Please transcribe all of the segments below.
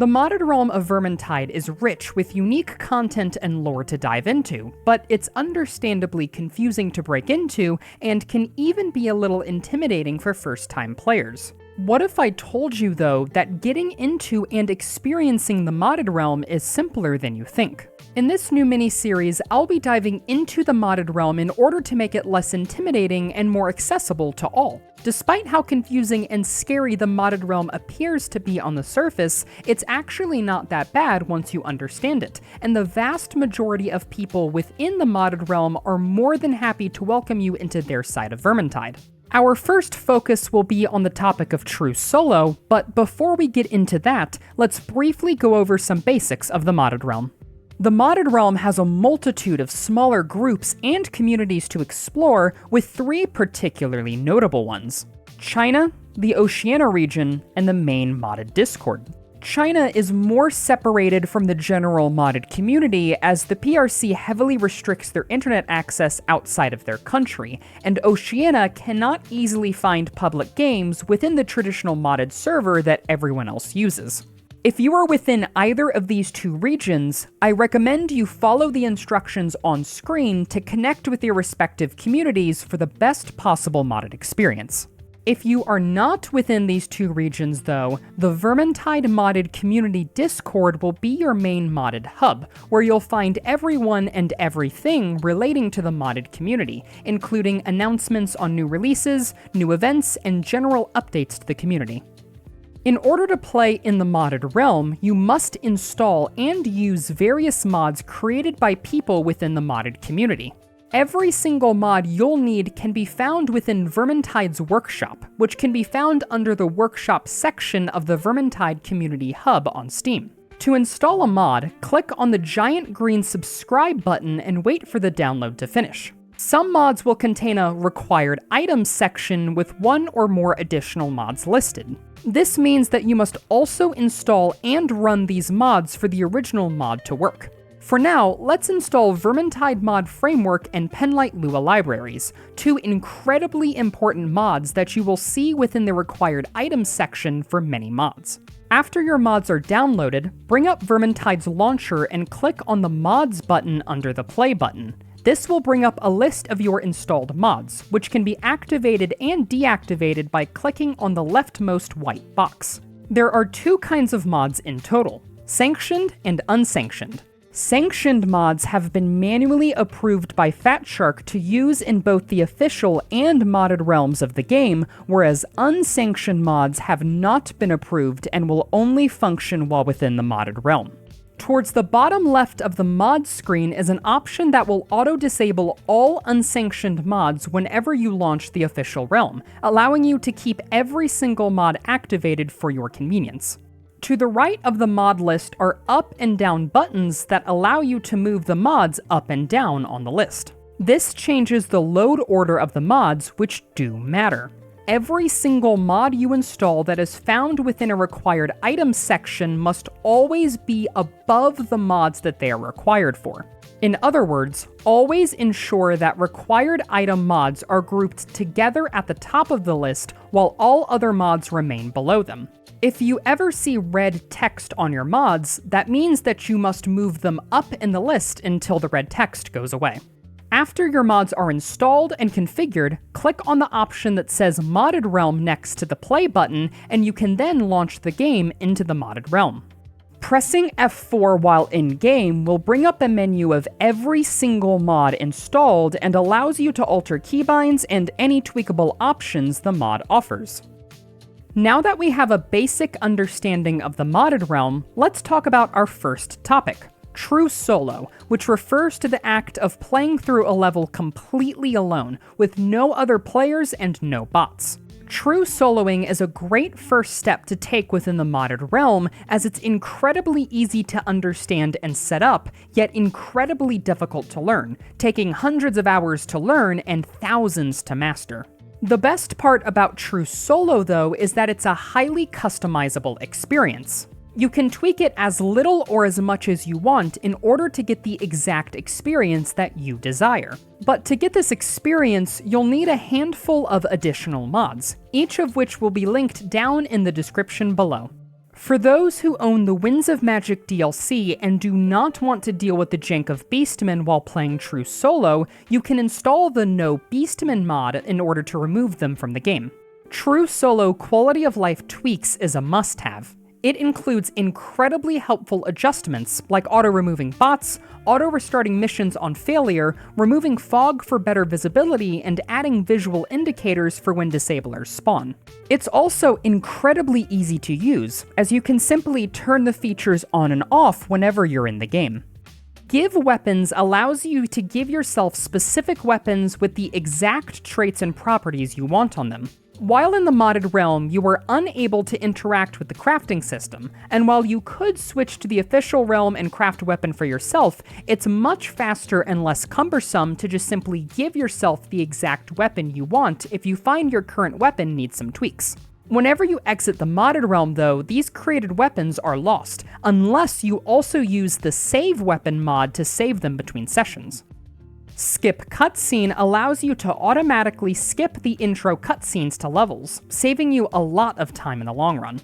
The modded realm of Vermintide is rich with unique content and lore to dive into, but it's understandably confusing to break into and can even be a little intimidating for first-time players. What if I told you, though, that getting into and experiencing the modded realm is simpler than you think? In this new mini-series, I'll be diving into the modded realm in order to make it less intimidating and more accessible to all. Despite how confusing and scary the modded realm appears to be on the surface, it's actually not that bad once you understand it, and the vast majority of people within the modded realm are more than happy to welcome you into their side of Vermintide. Our first focus will be on the topic of true solo, but before we get into that, let's briefly go over some basics of the modded realm. The modded realm has a multitude of smaller groups and communities to explore, with three particularly notable ones: China, the Oceania region, and the main modded Discord. China is more separated from the general modded community as the PRC heavily restricts their internet access outside of their country, and Oceania cannot easily find public games within the traditional modded server that everyone else uses. If you are within either of these two regions, I recommend you follow the instructions on screen to connect with your respective communities for the best possible modded experience. If you are not within these two regions, though, the Vermintide modded community Discord will be your main modded hub, where you'll find everyone and everything relating to the modded community, including announcements on new releases, new events, and general updates to the community. In order to play in the modded realm, you must install and use various mods created by people within the modded community. Every single mod you'll need can be found within Vermintide's workshop, which can be found under the workshop section of the Vermintide Community Hub on Steam. To install a mod, click on the giant green subscribe button and wait for the download to finish. Some mods will contain a required items section with one or more additional mods listed. This means that you must also install and run these mods for the original mod to work. For now, let's install Vermintide Mod Framework and Penlight Lua libraries, two incredibly important mods that you will see within the required items section for many mods. After your mods are downloaded, bring up Vermintide's launcher and click on the Mods button under the Play button. This will bring up a list of your installed mods, which can be activated and deactivated by clicking on the leftmost white box. There are two kinds of mods in total: sanctioned and unsanctioned. Sanctioned mods have been manually approved by Fatshark to use in both the official and modded realms of the game, whereas unsanctioned mods have not been approved and will only function while within the modded realm. Towards the bottom left of the mod screen is an option that will auto-disable all unsanctioned mods whenever you launch the official realm, allowing you to keep every single mod activated for your convenience. To the right of the mod list are up and down buttons that allow you to move the mods up and down on the list. This changes the load order of the mods, which do matter. Every single mod you install that is found within a required items section must always be above the mods that they are required for. In other words, always ensure that required item mods are grouped together at the top of the list while all other mods remain below them. If you ever see red text on your mods, that means that you must move them up in the list until the red text goes away. After your mods are installed and configured, click on the option that says Modded Realm next to the Play button, and you can then launch the game into the modded realm. Pressing F4 while in-game will bring up a menu of every single mod installed and allows you to alter keybinds and any tweakable options the mod offers. Now that we have a basic understanding of the modded realm, let's talk about our first topic: true solo, which refers to the act of playing through a level completely alone, with no other players and no bots. True soloing is a great first step to take within the modded realm, as it's incredibly easy to understand and set up, yet incredibly difficult to learn, taking hundreds of hours to learn and thousands to master. The best part about true solo, though, is that it's a highly customizable experience. You can tweak it as little or as much as you want in order to get the exact experience that you desire. But to get this experience, you'll need a handful of additional mods, each of which will be linked down in the description below. For those who own the Winds of Magic DLC and do not want to deal with the jank of Beastmen while playing True Solo, you can install the No Beastmen mod in order to remove them from the game. True Solo quality of life tweaks is a must-have. It includes incredibly helpful adjustments like auto-removing bots, auto-restarting missions on failure, removing fog for better visibility, and adding visual indicators for when disablers spawn. It's also incredibly easy to use, as you can simply turn the features on and off whenever you're in the game. Give Weapons allows you to give yourself specific weapons with the exact traits and properties you want on them. While in the modded realm, you are unable to interact with the crafting system, and while you could switch to the official realm and craft a weapon for yourself, it's much faster and less cumbersome to just simply give yourself the exact weapon you want if you find your current weapon needs some tweaks. Whenever you exit the modded realm though, these created weapons are lost, unless you also use the Save Weapon mod to save them between sessions. Skip Cutscene allows you to automatically skip the intro cutscenes to levels, saving you a lot of time in the long run.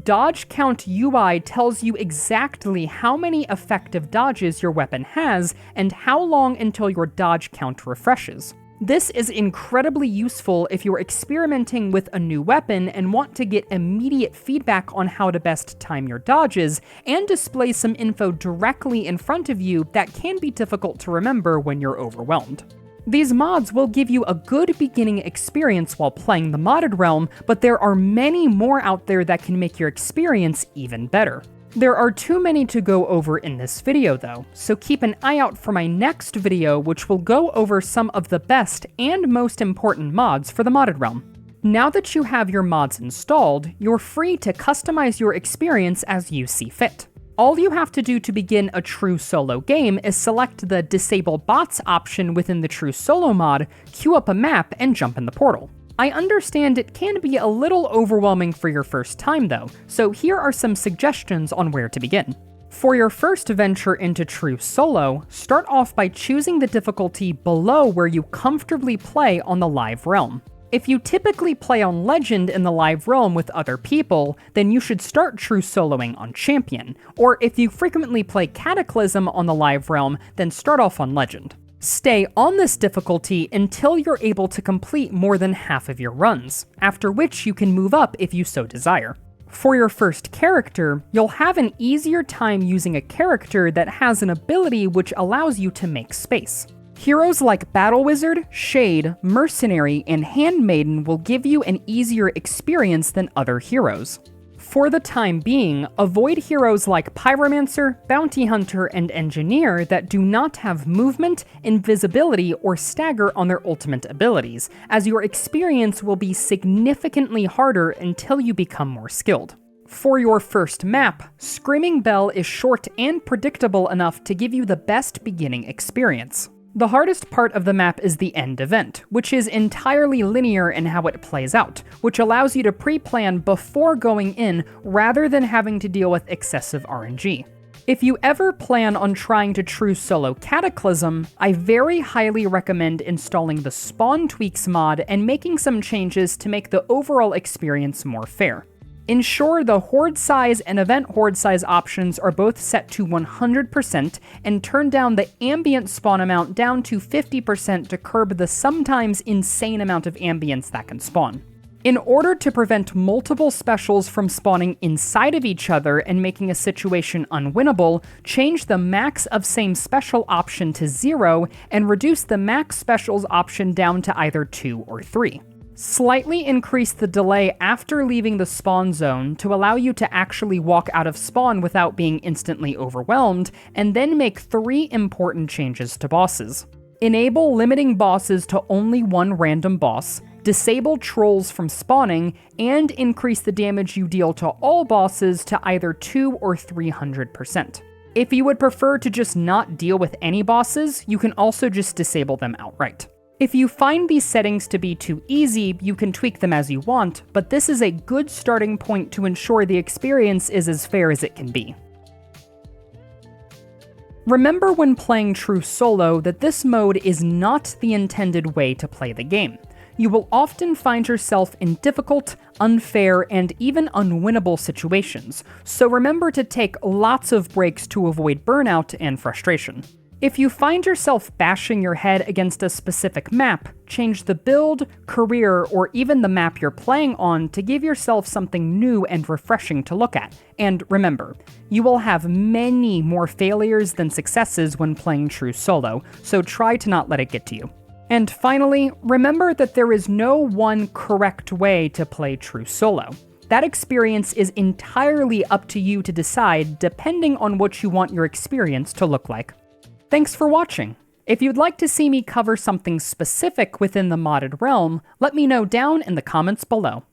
Dodge Count UI tells you exactly how many effective dodges your weapon has and how long until your dodge count refreshes. This is incredibly useful if you're experimenting with a new weapon and want to get immediate feedback on how to best time your dodges, and display some info directly in front of you that can be difficult to remember when you're overwhelmed. These mods will give you a good beginning experience while playing the modded realm, but there are many more out there that can make your experience even better. There are too many to go over in this video though, so keep an eye out for my next video which will go over some of the best and most important mods for the modded realm. Now that you have your mods installed, you're free to customize your experience as you see fit. All you have to do to begin a True Solo game is select the Disable Bots option within the True Solo mod, queue up a map, and jump in the portal. I understand it can be a little overwhelming for your first time though, so here are some suggestions on where to begin. For your first venture into True Solo, start off by choosing the difficulty below where you comfortably play on the live realm. If you typically play on Legend in the live realm with other people, then you should start True Soloing on Champion, or if you frequently play Cataclysm on the live realm, then start off on Legend. Stay on this difficulty until you're able to complete more than half of your runs, after which you can move up if you so desire. For your first character, you'll have an easier time using a character that has an ability which allows you to make space. Heroes like Battle Wizard, Shade, Mercenary, and Handmaiden will give you an easier experience than other heroes. For the time being, avoid heroes like Pyromancer, Bounty Hunter, and Engineer that do not have movement, invisibility, or stagger on their ultimate abilities, as your experience will be significantly harder until you become more skilled. For your first map, Screaming Bell is short and predictable enough to give you the best beginning experience. The hardest part of the map is the end event, which is entirely linear in how it plays out, which allows you to pre-plan before going in rather than having to deal with excessive RNG. If you ever plan on trying to True Solo Cataclysm, I very highly recommend installing the Spawn Tweaks mod and making some changes to make the overall experience more fair. Ensure the horde size and event horde size options are both set to 100%, and turn down the ambient spawn amount down to 50% to curb the sometimes insane amount of ambience that can spawn. In order to prevent multiple specials from spawning inside of each other and making a situation unwinnable, change the max of same special option to 0, and reduce the max specials option down to either 2 or 3. Slightly increase the delay after leaving the spawn zone to allow you to actually walk out of spawn without being instantly overwhelmed, and then make 3 important changes to bosses. Enable limiting bosses to only one random boss, disable trolls from spawning, and increase the damage you deal to all bosses to either 200 or 300%. If you would prefer to just not deal with any bosses, you can also just disable them outright. If you find these settings to be too easy, you can tweak them as you want, but this is a good starting point to ensure the experience is as fair as it can be. Remember when playing True Solo that this mode is not the intended way to play the game. You will often find yourself in difficult, unfair, and even unwinnable situations, so remember to take lots of breaks to avoid burnout and frustration. If you find yourself bashing your head against a specific map, change the build, career, or even the map you're playing on to give yourself something new and refreshing to look at. And remember, you will have many more failures than successes when playing true solo, so try to not let it get to you. And finally, remember that there is no one correct way to play true solo. That experience is entirely up to you to decide depending on what you want your experience to look like. Thanks for watching. If you'd like to see me cover something specific within the modded realm, let me know down in the comments below.